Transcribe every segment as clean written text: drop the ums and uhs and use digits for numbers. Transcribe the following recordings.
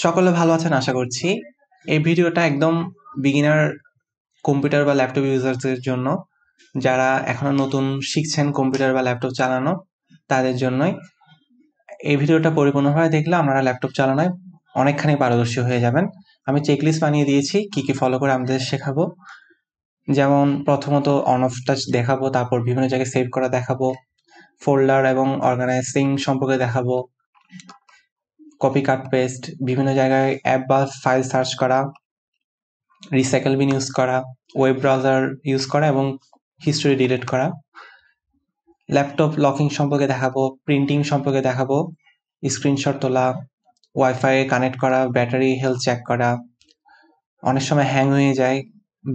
সকলে ভালো আছেন আশা করছি। এই ভিডিওটা একদম বিগিনার কম্পিউটার বা ল্যাপটপ ইউজারদের জন্য, যারা এখনো নতুন শিখছেন কম্পিউটার বা ল্যাপটপ চালানো, তাদের জন্যই। এই ভিডিওটা পরিপূর্ণভাবে দেখলে আপনারা ল্যাপটপ চালানোয় অনেকখানি পারদর্শী হয়ে যাবেন। আমি চেকলিস্ট বানিয়ে দিয়েছি কি কি ফলো করে আমাদের শেখাবো। যেমন প্রথমত অন অফ টাচ দেখাবো, তারপর বিভিন্ন জায়গায় সেভ করা দেখাবো, ফোল্ডার এবং অর্গানাইজিং সম্পর্কে দেখাবো, কপি কাট পেস্ট, বিভিন্ন জায়গায় অ্যাপ বা ফাইল সার্চ করা, রিসাইকেল বিন ইউজ করা, ওয়েব ব্রাউজার ইউজ করা এবং হিস্টোরি ডিলিট করা, ল্যাপটপ লকিং সম্পর্কে দেখাবো, প্রিন্টিং সম্পর্কে দেখাবো, স্ক্রিনশট তোলা, ওয়াইফাই কানেক্ট করা, ব্যাটারি হেলথ চেক করা, অনেক সময় হ্যাং হয়ে যায়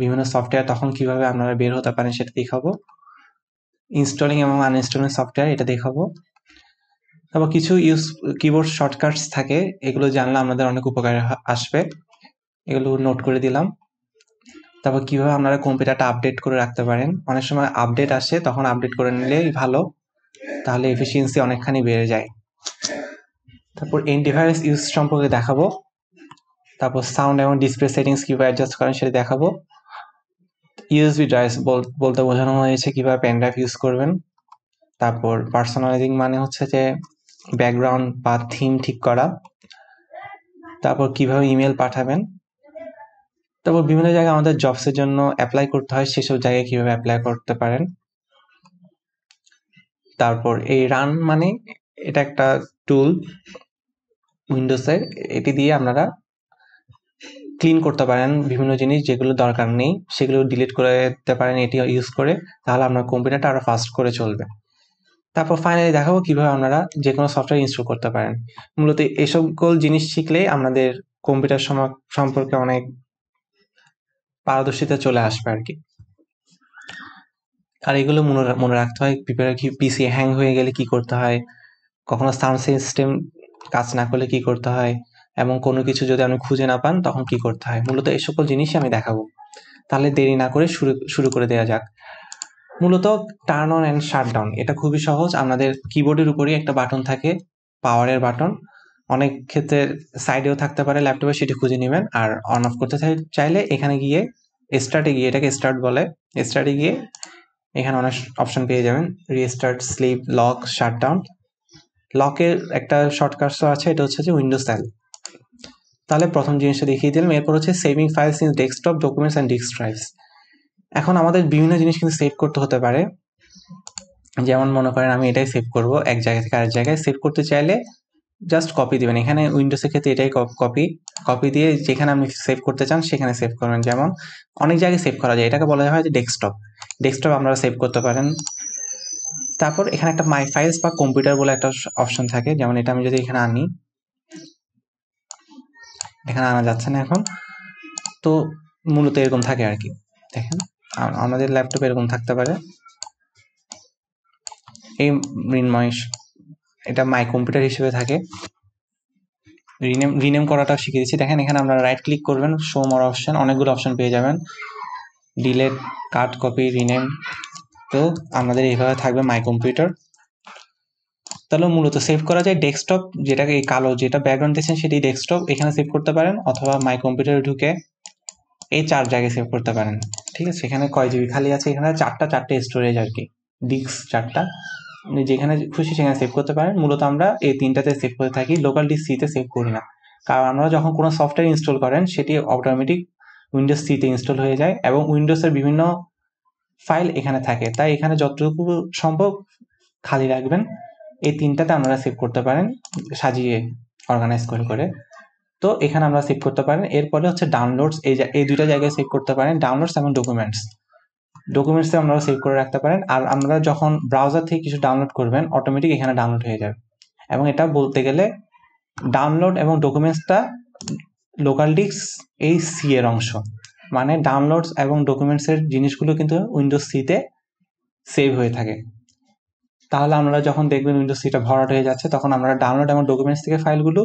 বিভিন্ন সফটওয়্যার, তখন কিভাবে আপনারা বের হতে পারেন সেটা দেখাবো, ইনস্টলিং এবং আনইনস্টলিং সফটওয়্যার এটা দেখাবো। তারপর কিছু কিবোর্ড শর্টকাটস থাকে, এগুলো জানলে আমাদের অনেক উপকারে আসবে, এগুলো নোট করে দিলাম। তারপর কিভাবে আপনারা কম্পিউটারটা আপডেট করে রাখতে পারেন, অনেক সময় আপডেট আসে তখন আপডেট করে নিলেই ভালো, তাহলে এফিসিয়েন্সি অনেকখানি বেড়ে যায়। তারপর অ্যান্টিভাইরাস ইউজ সম্পর্কে দেখাবো, তারপর সাউন্ড এবং ডিসপ্লে সেটিংস কিভাবে অ্যাডজাস্ট করেন সেটা দেখাবো। ইউএসবি ড্রাইভ বলতে বোঝানো হয়েছে কিভাবে পেন ড্রাইভ ইউজ করবেন। তারপর পার্সোনালাইজিং মানে হচ্ছে যে ব্যাকগ্রাউন্ড বা থিম ঠিক করা, তারপর কিভাবে ইমেল পাঠাবেন, তারপর বিভিন্ন জায়গায় আমাদের জবসের জন্য অ্যাপ্লাই করতে হয়, সেসব জায়গায় কিভাবে অ্যাপ্লাই করতে পারেন। তারপর এই রান মানে এটা একটা টুল উইন্ডোজের, এটি দিয়ে আপনারা ক্লিন করতে পারেন বিভিন্ন জিনিস যেগুলো দরকার নেই, সেগুলো ডিলিট করে দিতে পারেন এটি ইউজ করে, তাহলে আপনার কম্পিউটারটা আরো ফাস্ট করে চলবে। তারপর ফাইনালি দেখাবো কিভাবে আপনারা যে কোনো সফটওয়্যার ইনস্টল করতে পারেন। মূলত এই সকল জিনিস শিখলেই আপনাদের কম্পিউটার সম্পর্কে অনেক পারদর্শিতা চলে আসবে আর কি। আর এগুলো মনে রাখতে হয়, পিসি হ্যাং হয়ে গেলে কি করতে হয়, কখনো সাউন্ড সিস্টেম কাজ না করলে কি করতে হয়, এবং কোনো কিছু যদি আপনি খুঁজে না পান তখন কি করতে হয়। মূলত এই সকল জিনিসই আমি দেখাবো। তাহলে দেরি না করে শুরু করে দেওয়া যাক। মূলত turn on and shut down এটা খুবই সহজ। আমাদের কিবোর্ডের উপরেই একটা বাটন থাকে, পাওয়ারের বাটন। অনেক ক্ষেত্রে সাইডেও থাকতে পারে ল্যাপটপে, সেটি খুঁজে নেবেন। আর অন অফ করতে চাইলে এখানে গিয়ে স্টার্টে গিয়ে, এটাকে স্টার্ট বলে, স্টার্টে গিয়ে এখানে অনেক অপশন পেয়ে যাবেন, restart, sleep, lock, shut down. লকের একটা শর্টকাটস আছে, এটা হচ্ছে যে উইন্ডোজ এল। তাহলে প্রথম জিনিসটা দেখিয়ে দিলাম। এরপর হচ্ছে saving files in desktop, documents and disk drives. এখন আমাদের বিভিন্ন জিনিস কিন্তু সেভ করতে হতে পারে। যেমন মনে করেন আমি এটাই সেভ করব, এক জায়গা থেকে আরেক জায়গায় সেভ করতে চাইলে জাস্ট কপি দিবেন। এখানে উইন্ডোজের ক্ষেত্রে এটাই কপি দিয়ে যেখানে আপনি সেভ করতে চান সেখানে সেভ করবেন। যেমন অনেক জায়গায় সেভ করা যায়, এটাকে বলা হয় যে ডেস্কটপ আপনারা সেভ করতে পারেন। তারপর এখানে একটা মাই ফাইলস বা কম্পিউটার বলে একটা অপশন থাকে, যেমন এটা আমি যদি এখানে আনি, এখানে আনা যাচ্ছে না এখন, তো মূলত এরকম থাকে আর কি। দেখেন আমাদের ল্যাপটপে এরকম থাকতে পারে, এই মৃন্ময় এটা মাই কম্পিউটার হিসেবে থাকে। রিনেম করাটা শিখে দিচ্ছি। দেখেন এখানে আমরা রাইট ক্লিক করবেন, শো মোর অপশন, অনেকগুলো অপশন পেয়ে যাবেন, ডিলেট, কাট, কপি, রিনেম। তো আমাদের এইভাবে থাকবে মাই কম্পিউটার। তাহলে মূলত সেভ করা যায় ডেস্কটপ, যেটাকে এই কালো যেটা ব্যাকগ্রাউন্ড দেখছেন সেটি ডেস্কটপ, এখানে সেভ করতে পারেন, অথবা মাই কম্পিউটারে ঢুকে এই 4 জায়গায় সেভ করতে পারেন। ঠিক আছে, এখানে কয় জিবি খালি আছে, এখানে চারটে স্টোরেজ আর কি, ডিস্ক 4টা, যেখানে খুশি সেখানে সেভ করতে পারেন। মূলত আমরা এই 3টাতে সেভ করে থাকি, লোকাল ডিস্ক সিতে সেভ করি না, কারণ আমরা যখন কোনো সফটওয়্যার ইনস্টল করেন সেটি অটোমেটিক উইন্ডোজ সিতে ইনস্টল হয়ে যায়, এবং উইন্ডোজের বিভিন্ন ফাইল এখানে থাকে, তাই এখানে যতটুকু সম্ভব খালি রাখবেন। এই 3টাতে আপনারা সেভ করতে পারেন সাজিয়ে, অর্গানাইজ করে। তো এখানে আমরা সেভ করতে পারেন। এরপরে হচ্ছে ডাউনলোডস, এই 2টা জায়গায় সেভ করতে পারেন, ডাউনলোডস এবং ডকুমেন্টসে আপনারা সেভ করে রাখতে পারেন। আর আপনারা যখন ব্রাউজার থেকে কিছু ডাউনলোড করবেন অটোমেটিক এখানে ডাউনলোড হয়ে যাবে। এবং এটা বলতে গেলে ডাউনলোড এবং ডকুমেন্টসটা লোকাল ডিস্ক এই সি এর অংশ, মানে ডাউনলোডস এবং ডকুমেন্টসের জিনিসগুলো কিন্তু উইন্ডোজ সিতে সেভ হয়ে থাকে। তাহলে আপনারা যখন দেখবেন উইন্ডোজ সিটা ভরাট হয়ে যাচ্ছে, তখন আপনারা ডাউনলোড এবং ডকুমেন্টস থেকে ফাইলগুলো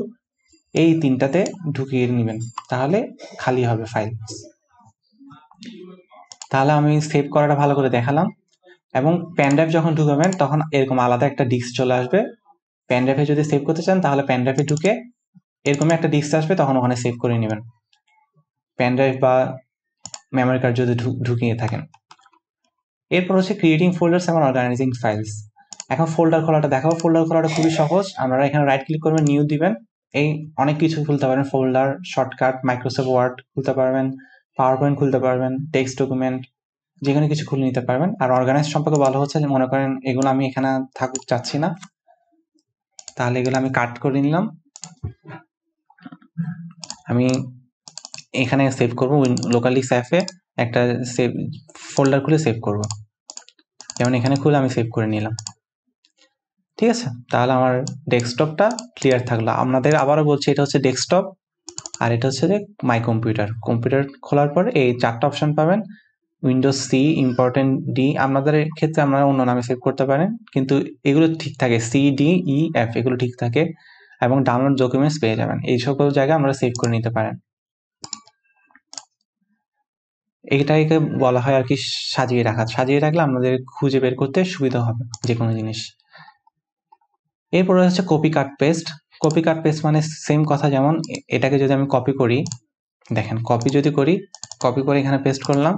এই 3টাতে ঢুকিয়ে নেবেন, তাহলে খালি হবে ফাইল। তাহলে আমি সেভ করাটা ভালো করে দেখালাম। এবং পেন ড্রাইভ যখন ঢুকাবেন তখন এরকম আলাদা একটা ডিস্ক চলে আসবে। পেন ড্রাইভে যদি সেভ করতে চান তাহলে পেন ড্রাইভে ঢুকে এরকমই একটা ডিস্ক আসবে, তখন ওখানে সেভ করে নেবেন, পেন ড্রাইভ বা মেমোরি কার্ড যদি ঢুকিয়ে থাকেন। এরপর হচ্ছে ক্রিয়েটিং ফোল্ডার্স এবং অর্গানাইজিং ফাইলস। এখন ফোল্ডার খোলাটা দেখাবো। ফোল্ডার খোলাটা খুবই সহজ। আপনারা এখানে রাইট ক্লিক করবেন, নিউ দিবেন, এই অনেক কিছু খুলতে পারেন। ফোল্ডার, শর্টকাট, মাইক্রোসফট ওয়ার্ড খুলতে পারবেন, পাওয়ার পয়েন্ট খুলতে পারবেন, টেক্সট ডকুমেন্ট, যে কোনো কিছু খুলে নিতে পারবেন। আর অর্গানাইজ সম্পর্কে ভালো হচ্ছে যে মনে করেন এগুলো আমি এখানে থাকুক চাচ্ছি না, তাহলে এগুলো আমি কাট করে নিলাম, আমি এখানে সেভ করবো লোকালি সেভে একটা সেভ ফোল্ডার খুলে সেভ করব, যেমন এখানে খুলে আমি সেভ করে নিলাম। ঠিক আছে, তাহলে আমার ডেস্কটপটা ক্লিয়ার থাকলো। আপনাদের আবারও বলছি, এটা হচ্ছে ডেস্কটপ আর এটা হচ্ছে যে মাই কম্পিউটার। কম্পিউটার খোলার পর এই 4টা অপশন পাবেন, উইন্ডোজ সি, ইম্পর্টেন্ট ডি, আপনাদের ক্ষেত্রে আপনারা অন্য নামে সেভ করতে পারেন, কিন্তু এগুলো ঠিক থাকে, সি ডি ই এফ এগুলো ঠিক থাকে, এবং ডাউনলোড ডকুমেন্টস পেয়ে যাবেন। এই সকল জায়গায় আমরা সেভ করে নিতে পারেন। এইটাকে বলা হয় আর কি সাজিয়ে রাখা। সাজিয়ে রাখলে আমাদের খুঁজে বের করতে সুবিধা হবে যে কোনো জিনিস। এরপরে হচ্ছে copy cut paste. Copy cut paste মানে সেম কথা, যেমন এটাকে যদি আমি কপি করি, দেখেন কপি যদি করি, কপি করে এখানে পেস্ট করলাম,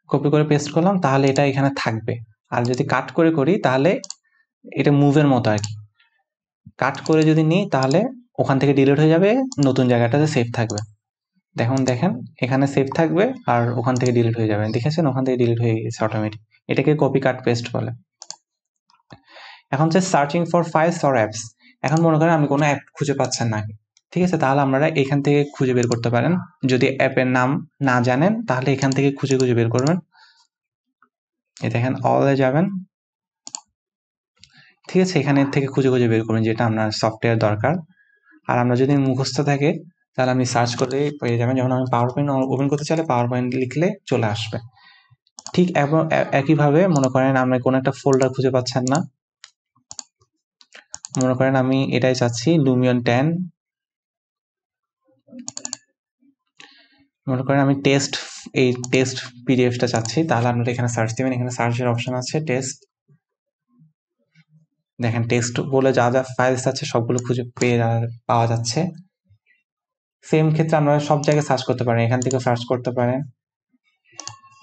কপি করে পেস্ট করলাম, তাহলে এটা এখানে থাকবে। আর যদি কাট করে করি তাহলে এটা মুভের মতো আর কি। কাট করে যদি নিই তাহলে ওখান থেকে ডিলিট হয়ে যাবে, নতুন জায়গাটাতে সেভ থাকবে। দেখেন এখানে সেভ থাকবে আর ওখান থেকে ডিলিট হয়ে যাবে, দেখেছেন ওখান থেকে ডিলিট হয়ে গেছে অটোমেটিক। এটাকে কপি কাট পেস্ট বলে। এখন হচ্ছে searching for files or apps. এখন মনে করেন আপনি কোনো অ্যাপ খুঁজে পাচ্ছেন না, ঠিক আছে, তাহলে আপনারা এখান থেকে খুঁজে বের করতে পারেন। যদি অ্যাপের নাম না জানেন তাহলে এখান থেকে খুঁজে বের করবেন। এই দেখেন অলে যাবেন, ঠিক আছে, এখানে থেকে খুঁজে বের করবেন যেটা আপনার সফটওয়্যার দরকার। আর আমরা যদি মুখস্থ থাকে তাহলে আপনি সার্চ করে পেয়ে যাবেন। যেমন আমি পাওয়ার পয়েন্ট ওপেন করতে চাইলে পাওয়ার পয়েন্ট লিখলে চলে আসবে। ঠিক একইভাবে মনে করেন আপনি কোনো একটা ফোল্ডার খুঁজে পাচ্ছেন না, মনে করেন আমি এটাই চাচ্ছি লুমিয়ন 10, মনে করেন আমি এই টেস্ট পিডিএফটা চাচ্ছি, তাহলে আপনারা এখানে সার্চ দিবেন, এখানে সার্চের অপশন আছে টেস্ট, দেখেন টেস্ট বলে যা যা ফাইলস আছে সবগুলো খুঁজে পাওয়া যাচ্ছে। সেম ক্ষেত্রে আপনারা সব জায়গায় সার্চ করতে পারেন, এখান থেকে সার্চ করতে পারেন।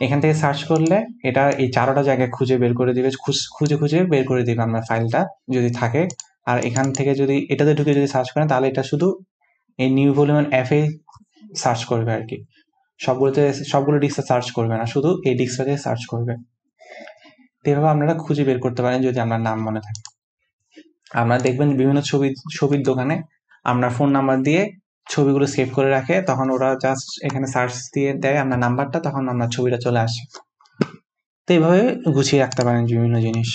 এখান থেকে সার্চ করলে এটা এই 4টা জায়গায় খুঁজে বের করে দিবে, খুঁজে বের করে দিবে আপনার ফাইলটা যদি থাকে। আর এখান থেকে যদি এটাতে ঢুকে যদি সার্চ করেন তাহলে এটা শুধু এই নিউ ভলিউম অ্যাপে সার্চ করবে আর কি, সবগুলো ডিস্কে সার্চ করবে না, শুধু এই ডিস্কটাতে সার্চ করবে। এভাবে আপনারা খুঁজে বের করতে পারেন যদি আপনার নাম মনে থাকে। আপনারা দেখবেন বিভিন্ন ছবির দোকানে আপনার ফোন নাম্বার দিয়ে ছবিগুলো সেভ করে রাখে, তখন ওরা জাস্ট এখানে সার্চ দিয়ে দেয় আপনার নাম্বারটা, তখন আপনার ছবিটা চলে আসে। তো এইভাবে গুছিয়ে রাখতে পারেন বিভিন্ন জিনিস।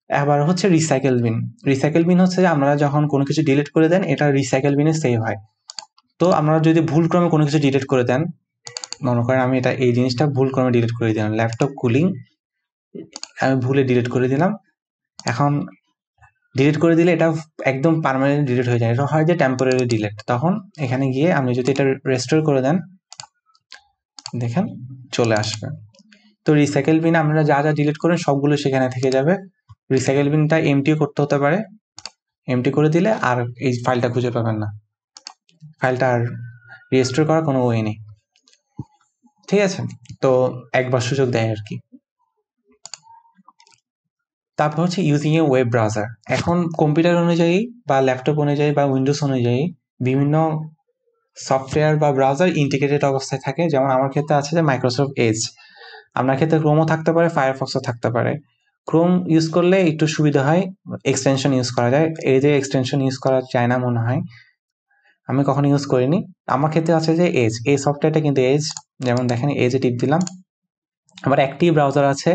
আবার হচ্ছে রিসাইকেল বিন। রিসাইকেল বিন হচ্ছে যে আপনারা যখন কোনো কিছু ডিলিট করে দেন এটা রিসাইকেল বিনে সেভ হয়। তো আপনারা যদি ভুলক্রমে কোনো কিছু ডিলিট করে দেন, মনে করেন আমি এই জিনিসটা ভুলক্রমে ডিলিট করে দিলাম, ল্যাপটপ কুলিং আমি ভুলে ডিলিট করে দিলাম। এখন ডিলিট করে দিলে এটা একদম পার্মানেন্ট ডিলিট হয়ে যায়, এটা হয় যে টেম্পোরারি ডিলিট। তখন এখানে গিয়ে আপনি যদি এটা রেস্টোর করে দেন, দেখেন চলে আসবে। তো রিসাইকেল বিন আপনারা যা যা ডিলিট করেন সবগুলো সেখানে থেকে যাবে। রিসাইকেল বিনটা এমটিও করতে হতে পারে, এমটি করে দিলে আর এই ফাইলটা খুঁজে পাবেন না, ফাইলটা আর রিস্টোর করার কোনো ওয়ে নেই। ঠিক আছে, তো একবার সুযোগ দেয় আর কি। তারপর হচ্ছে ইউজিং এ ওয়েব ব্রাউজার। এখন কম্পিউটার অনুযায়ী বা ল্যাপটপ অনুযায়ী বা উইন্ডোজ অনুযায়ী বিভিন্ন সফটওয়্যার বা ব্রাউজার ইন্টিগ্রেটেড অবস্থায় থাকে। যেমন আমার ক্ষেত্রে আছে যে মাইক্রোসফট এজ, আপনার ক্ষেত্রে ক্রোমও থাকতে পারে, ফায়ারফক্সও থাকতে পারে। ক্রোম ইউজ করলে একটু সুবিধা হয়, এক্সটেনশন ইউজ করা যায়, এজে এক্সটেনশন ইউজ করা যায় না মনে হয়, আমি কখনো ইউজ করিনি। আমার ক্ষেত্রে আছে যে এজ, এই সফটওয়্যারটা কিন্তু এজ, যেমন দেখেন এজে টিপ দিলাম। আবার একটি ব্রাউজার আছে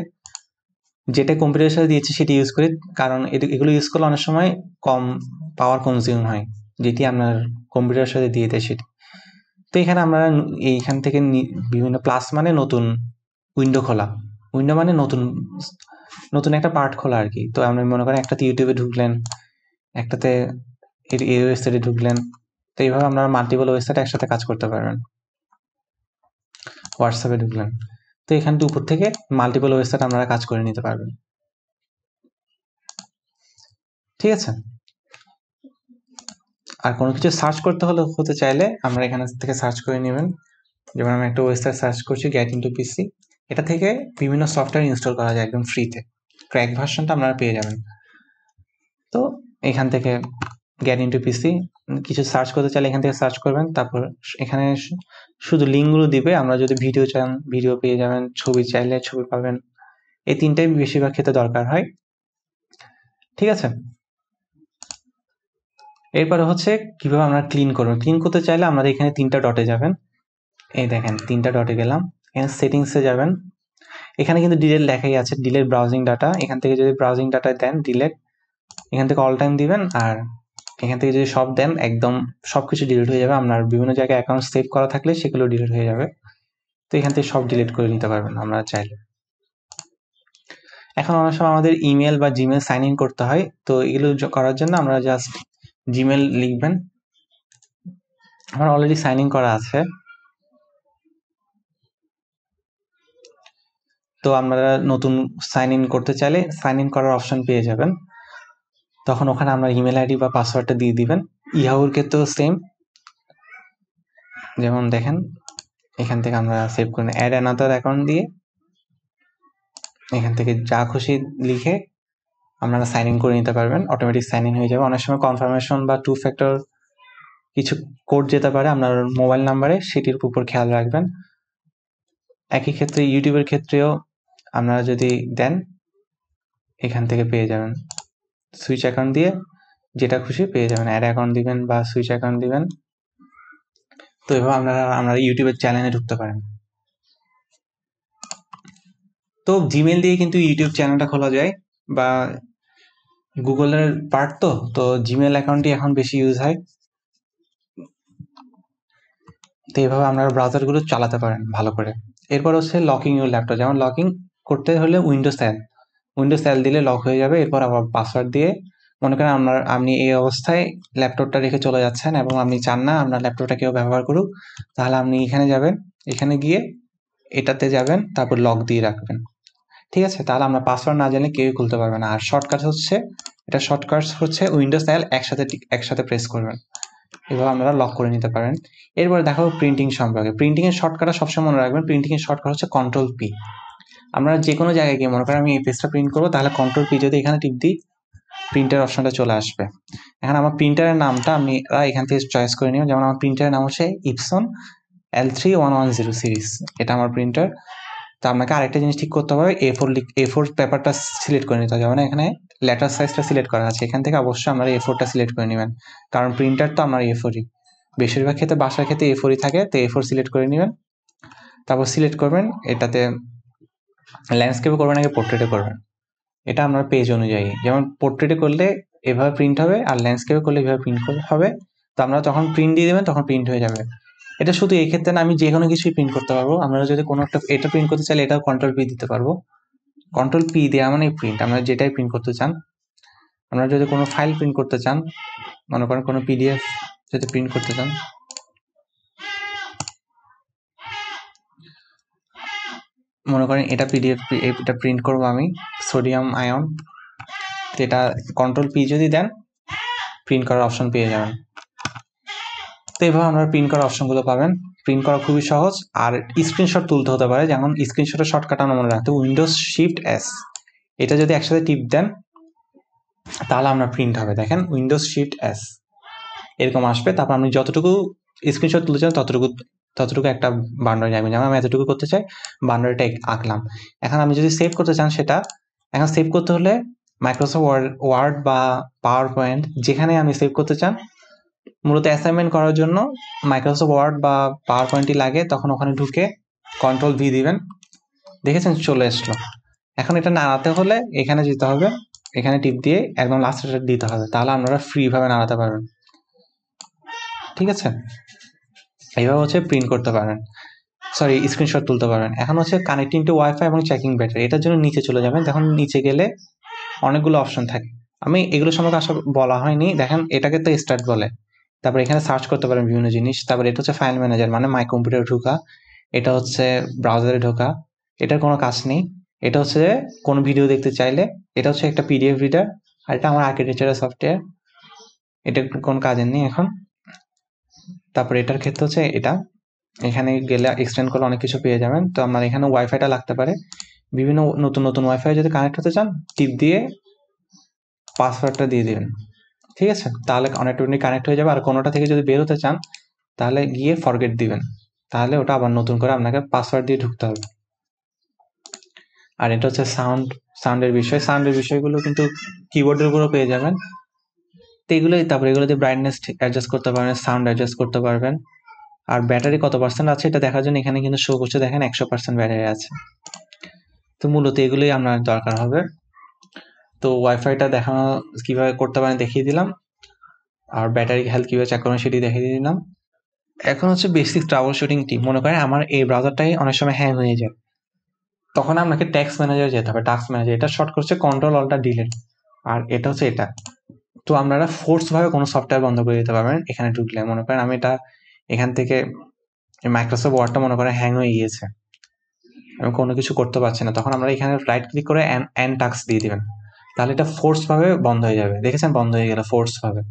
যেটা কম্পিউটারের সাথে দিয়েছি সেটি ইউজ করি, কারণ এগুলো ইউজ করলে অনেক সময় কম পাওয়ার কনজিউম হয়, যেটি আপনার কম্পিউটারের সাথে দিয়ে দেয় সেটি। তো এখানে আমরা এইখান থেকে বিভিন্ন প্লাস মানে নতুন উইন্ডো খোলা, উইন্ডো মানে নতুন একটা পার্ট খোলা আর কি। তো আপনি মনে করেন একটাতে ইউটিউবে ঢুকলেন, একটাতে এই ওয়েবসাইটে ঢুকলেন, তো এইভাবে আপনারা মাল্টিপল ওয়েবসাইটে একসাথে কাজ করতে পারবেন। হোয়াটসঅ্যাপে ঢুকলেন, তো এখান থেকে উপর থেকে মাল্টিপল ওয়েবসাইট আপনারা কাজ করে নিতে পারবেন। ঠিক আছে। আর কোনো কিছু সার্চ করতে হতে চাইলে আমরা এখানে থেকে সার্চ করে নেবেন। যেমন আমি একটা ওয়েবসাইট সার্চ করছি, গেট ইনটু পিসি। এটা থেকে বিভিন্ন সফটওয়্যার ইনস্টল করা যায় একদম ফ্রিতে, ক্র্যাক ভার্সনটা আপনারা পেয়ে যাবেন। তো এখান থেকে গেট ইনটু পিসি কিছু সার্চ করতে চাইলে এখান থেকে সার্চ করবেন। তারপর এখানে শুধু লিঙ্কগুলো দিবে। আমরা যদি ভিডিও চান ভিডিও পেয়ে যাবেন, ছবি চাইলে ছবি পাবেন। এই তিনটাই বেশিরভাগ ক্ষেত্রে দরকার হয়। ঠিক আছে। এরপরে হচ্ছে কিভাবে আমরা ক্লিন করবো। ক্লিন করতে চাইলে আমরা এখানে 3টা ডটে যাবেন। এই দেখেন 3টা ডটে গেলাম, এখানে সেটিংসে যাবেন। এখানে কিন্তু ডিলেট লেখাই আছে, ডিলেট ব্রাউজিং ডাটা। এখান থেকে যদি ব্রাউজিং ডাটা দেন ডিলেট, এখান থেকে অল টাইম দিবেন। আর এখান থেকে যদি সব দেন একদম সবকিছু ডিলিট হয়ে যাবে। আপনার বিভিন্ন জায়গায় অ্যাকাউন্ট সেভ করা থাকলে সেগুলো ডিলিট হয়ে যাবে। তো এখান থেকে সব ডিলিট করে নিতে পারবেন আমরা চাইলে। এখন অনেক সময় আমাদের ইমেল বা জিমেল সাইন ইন করতে হয়। তো এগুলো করার জন্য আমরা জাস্ট জিমেল লিখবেন। আমার অলরেডি সাইন ইন করা আছে। তো আপনারা নতুন সাইন ইন করতে চাইলে সাইন ইন করার অপশন পেয়ে যাবেন। তখন ওখানে আমরা ইমেল আইডি বা পাসওয়ার্ডটা দিয়ে দিবেন। ইয়াহুর ক্ষেত্রেও সেম। যেমন দেখেন এখান থেকে আমরা সেভ করে অ্যাড অ্যানাদার অ্যাকাউন্ট দিয়ে এখান থেকে যা খুশি লিখে আপনারা সাইন ইন করে নিতে পারবেন। অটোমেটিক সাইন ইন হয়ে যাবে। অনেক সময় কনফার্মেশন বা 2 ফ্যাক্টর কিছু কোড যেতে পারে আপনার মোবাইল নাম্বারে, সেটির উপর খেয়াল রাখবেন। একই ক্ষেত্রে ইউটিউবের ক্ষেত্রেও আপনারা যদি দেন এখান থেকে পেয়ে যাবেন। সুইচ অ্যাকাউন্ট দিয়ে যেটা খুশি পেয়ে যাবেন। অ্যাড অ্যাকাউন্ট দিবেন বা সুইচ অ্যাকাউন্ট দিবেন। তো এভাবে আপনারা ইউটিউবের চ্যানেলে ঢুকতে পারেন। তো জিমেল দিয়ে কিন্তু ইউটিউব চ্যানেলটা খোলা যায়, বা গুগলের পার্ট। তো জিমেল অ্যাকাউন্টই এখন বেশি ইউজ হয়। তো এইভাবে আপনারা ব্রাউজারগুলো চালাতে পারেন ভালো করে। এরপর হচ্ছে লকিং ইউর ল্যাপটপ। যেমন লকিং করতে হলে উইন্ডোজ এল দিলে লক হয়ে যাবে। এরপর আবার পাসওয়ার্ড দিয়ে, মনে করেন আপনি এই অবস্থায় ল্যাপটপটা রেখে চলে যাচ্ছেন এবং আপনি চান না আপনার ল্যাপটপটা কেউ ব্যবহার করুক, তাহলে আপনি এখানে যাবেন, এখানে গিয়ে এটাতে যাবেন, তারপর লক দিয়ে রাখবেন। ঠিক আছে। তাহলে আমরা পাসওয়ার্ড না জানলে কেউই খুলতে পারবে না। আর শর্টকাট হচ্ছে উইন্ডোজ এল একসাথে প্রেস করবেন। এভাবে আপনারা লক করে নিতে পারেন। এরপরে দেখাবো প্রিন্টিং সম্পর্কে। প্রিন্টিং এর শর্টকাটটা সবসময় মনে রাখবেন। প্রিন্টিং এর শর্টকাট হচ্ছে Ctrl+P। আমরা যে কোনো জায়গায় গিয়ে মনে করেন আমি এই পেজটা প্রিন্ট করবো, তাহলে Ctrl+P যদি এখানে টিপ দিই প্রিন্টার অপশনটা চলে আসবে। এখন আমার প্রিন্টারের নামটা আপনারা এখান থেকে চয়েস করে নেবেন। যেমন আমার প্রিন্টারের নাম হচ্ছে Epson L3110 সিরিজ, এটা আমার প্রিন্টার। তো আপনাকে আরেকটা জিনিস ঠিক করতে হবে, A4 পেপারটা সিলেক্ট করে নিতে হবে। যেমন এখানে লেটার সাইজটা সিলেক্ট করা আছে, এখান থেকে অবশ্যই আপনারা A4টা সিলেক্ট করে নেবেন, কারণ প্রিন্টার তো আপনার A4ই। বেশিরভাগ ক্ষেত্রে বাসার ক্ষেত্রে A4ই থাকে। তো A4 সিলেক্ট করে নেবেন। তারপর সিলেক্ট করবেন, এটাতে ল্যান্ডস্কেপে করবেন নাকি পোর্ট্রেটে করবেন, এটা আপনার পেজ অনুযায়ী। যেমন পোর্ট্রেটে করলে এভাবে প্রিন্ট হবে, আর ল্যান্ডস্কেপে করলে এভাবে প্রিন্ট হবে। তো আপনারা যখন প্রিন্ট দিয়ে দেবেন তখন প্রিন্ট হয়ে যাবে। এটা শুধু এই ক্ষেত্রে না, আমি যে কোনো কিছুই প্রিন্ট করতে পারবো। আপনারা যদি কোনো একটা এটা প্রিন্ট করতে চাইলে এটাও Ctrl+P দিতে পারবো। Ctrl+P দেওয়া মানে প্রিন্ট, আপনারা যেটাই প্রিন্ট করতে চান। আপনারা যদি কোনো ফাইল প্রিন্ট করতে চান, মনে করেন কোনো PDF যদি প্রিন্ট করতে চান, মনে করেন এটা PDF, এটা প্রিন্ট করবো আমি, সোডিয়াম আয়ন। তো এটা Ctrl+P যদি দেন প্রিন্ট করার অপশন পেয়ে যাবেন। তো এইভাবে আপনারা প্রিন্ট করার অপশনগুলো পাবেন। প্রিন্ট করা খুবই সহজ। আর স্ক্রিনশট তুলতে হতে পারে, যেমন স্ক্রিনশটের শর্টকাট আমরা মনে রাখতে Windows+Shift+S, এটা যদি একসাথে টিপ দেন তাহলে আপনার প্রিন্ট হবে। দেখেন Windows+Shift+S এরকম আসবে। তারপর আপনি যতটুকু স্ক্রিনশট তুলতে চান ততটুকু একটা বাউন্ডারি রাখবেন। যেমন আমি এতটুকু করতে চাই, বাউন্ডারিটা আঁকলাম। এখন আমি যদি সেভ করতে চান সেটা, এখন সেভ করতে হলে মাইক্রোসফট ওয়ার্ড বা পাওয়ার পয়েন্ট যেখানে আমি সেভ করতে চান, মূলত অ্যাসাইনমেন্ট করার জন্য মাইক্রোসফট ওয়ার্ড বা পাওয়ার পয়েন্টই লাগে। তখন ওখানে ঢুকে Ctrl+V দিবেন। দেখেছেন চলে আসলো। এখন এটা নাড়াতে হলে এখানে যেতে হবে, এখানে টিপ দিয়ে একদম লাস্টে দিতে হবে, তাহলে আপনারা ফ্রি ভাবে নাড়াতে পারবেন। ঠিক আছে। এইভাবে হচ্ছে প্রিন্ট করতে পারেন, স্ক্রিনশট তুলতে পারবেন। এখন হচ্ছে কানেক্টিং টু ওয়াইফাই এবং চেকিং ব্যাটারি। এটার জন্য নিচে চলে যাবেন। দেখুন নিচে গেলে অনেকগুলো অপশন থাকে, আমি এগুলো সম্পর্কে আসলে বলা হয়নি। দেখেন এটাকে তো স্টার্ট বলে। তারপর এখানে সার্চ করতে পারেন বিভিন্ন জিনিস। তারপর এটা হচ্ছে ফাইল ম্যানেজার, মানে মাই কম্পিউটারে ঢোকা। এটা হচ্ছে ব্রাউজারে ঢোকা, এটার কোনো কাজ নেই। এটা হচ্ছে কোনো ভিডিও দেখতে চাইলে, এটা হচ্ছে একটা PDF রিডার। আর এটা আমার আর্কিটেকচারের সফটওয়্যার, এটা কোনো কাজের নেই এখন। তারপর এটার ক্ষেত্রে হচ্ছে এটা, এখানে গেলে এক্সটেন্ড করলে অনেক কিছু পেয়ে যাবেন। তো আপনার এখানে ওয়াইফাইটা লাগতে পারে, বিভিন্ন নতুন নতুন ওয়াইফাই যদি কানেক্ট হতে চান টিপ দিয়ে পাসওয়ার্ডটা দিয়ে দিবেন, ঠিক আছে? তাহলে অটোমেটিক কানেক্ট হয়ে যাবে। আর কোনোটা থেকে যদি বের হতে চান তাহলে গিয়ে ফরগেট দিবেন, তাহলে ওটা আবার নতুন করে আপনাকে পাসওয়ার্ড দিয়ে ঢুকতে হবে। আর এটা হচ্ছে সাউন্ডের বিষয়গুলো কিন্তু কিবোর্ডের উপরও পেয়ে যাবেন। তো এগুলোই, তারপরে এগুলো দিয়ে ব্রাইটনেস অ্যাডজাস্ট করতে পারবেন, সাউন্ড অ্যাডজাস্ট করতে পারবেন। আর ব্যাটারি কত পার্সেন্ট আছে এটা দেখার জন্য এখানে কিন্তু শো করছে, দেখেন 100% ব্যাটারি আছে। তো মূলত এগুলোই আপনার দরকার হবে। তো ওয়াইফাইটা দেখানো কিভাবে করতে পারেন দেখিয়ে দিলাম, আর ব্যাটারি হেলথ কিভাবে চেক করবেন সেটি দেখিয়ে দিলাম। এখন হচ্ছে বেসিক ট্রাবল শুটিং টিপ। মনে করেন আমার এই ব্রাউজারটাই অনেক সময় হ্যাং হয়ে যায়, তখন আপনাকে ট্যাক্স ম্যানেজার যেতে হবে। টাস্ক ম্যানেজার, এটা শর্ট করছে কন্ট্রোল অল্টা ডিলিট, আর এটা হচ্ছে এটা। তো আপনারা ফোর্স ভাবে কোনো সফটওয়্যার বন্ধ করে দিতে পারবেন এখানে ঢুকলে। মনে করেন আমি এটা এখান থেকে মাইক্রোসফট ওয়ার্ডটা মনে করেন হ্যাং হয়ে গিয়েছে, আমি কোনো কিছু করতে পারছি না, তখন আমরা এখানে রাইট ক্লিক করে এন্ড টাস্ক দিয়ে দিবেন, তাহলে এটা ফোর্স ভাবে বন্ধ হয়ে যাবে। দেখেছেন বন্ধ হয়ে গেল ফোর্স ভাবে,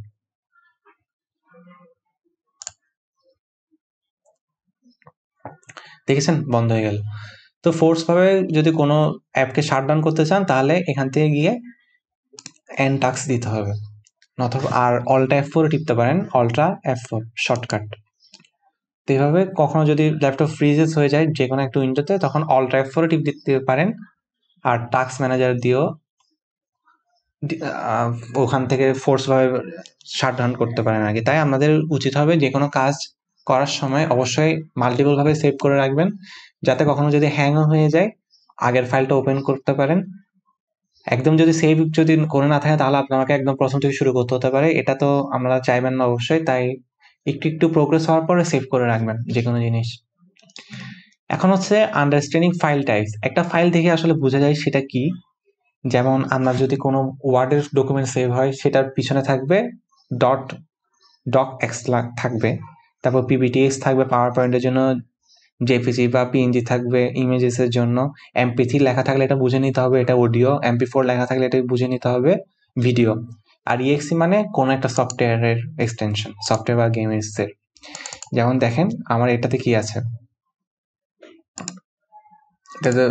দেখেছেন বন্ধ হয়ে গেল। তো ফোর্স ভাবে যদি কোনো অ্যাপকে শাটডাউন করতে চান তাহলে এখান থেকে গিয়ে এন্ড টাস্ক দিতে হবে, অথবা আর অল্টা F4 টিপতে পারেন, অল্টা F4 শর্টকাট। তো এইভাবে কখনো যদি ল্যাপটপ ফ্রিজেস হয়ে যায় যে কোনো একটা উইন্ডোতে, তখন অল্টা F4 টিপ দিতে পারেন, আর টাস্ক ম্যানেজার দিয়েও ওখান থেকে ফোর্স ভাবে শাটডাউন করতে পারেন আর কি। তাই আমাদের উচিত হবে যে কোনো কাজ করার সময় অবশ্যই মাল্টিপল ভাবে সেভ করে রাখবেন, যাতে কখনো যদি হ্যাংও হয়ে যায় আগের ফাইলটা ওপেন করতে পারেন। একদম যদি সেভ যদি করে না থাকে তাহলে আপনাকে একদম প্রথম থেকে শুরু করতে হতে পারে, এটা তো আমরা চাইবেন না অবশ্যই। তাই একটু একটু প্রোগ্রেস হওয়ার পরে সেভ করে রাখবেন যে কোনো জিনিস। এখন হচ্ছে আন্ডারস্ট্যান্ডিং ফাইল টাইপস। একটা ফাইল দেখে আসলে বোঝা যায় সেটা কি। যেমন আপনার যদি কোনো ওয়ার্ডের ডকুমেন্ট সেভ হয় সেটার পিছনে থাকবে ডক এক্স থাকবে, তারপর পিপিটিএক্স থাকবে পাওয়ার পয়েন্টের জন্য, জেপিজি বা পিএনজি থাকবে ইমেজেস এর জন্য, এমপি3 লেখা থাকলে এটা বুঝে নিতে হবে এটা অডিও, এমপি4 লেখা থাকলে এটা বুঝে নিতে হবে ভিডিও। আর ইএক্সি মানে কোনো একটা সফটওয়্যারের এক্সটেনশন, সফটওয়্যার বা গেমস এর। যেমন দেখেন আমার এটাতে কি আছে, এটাতে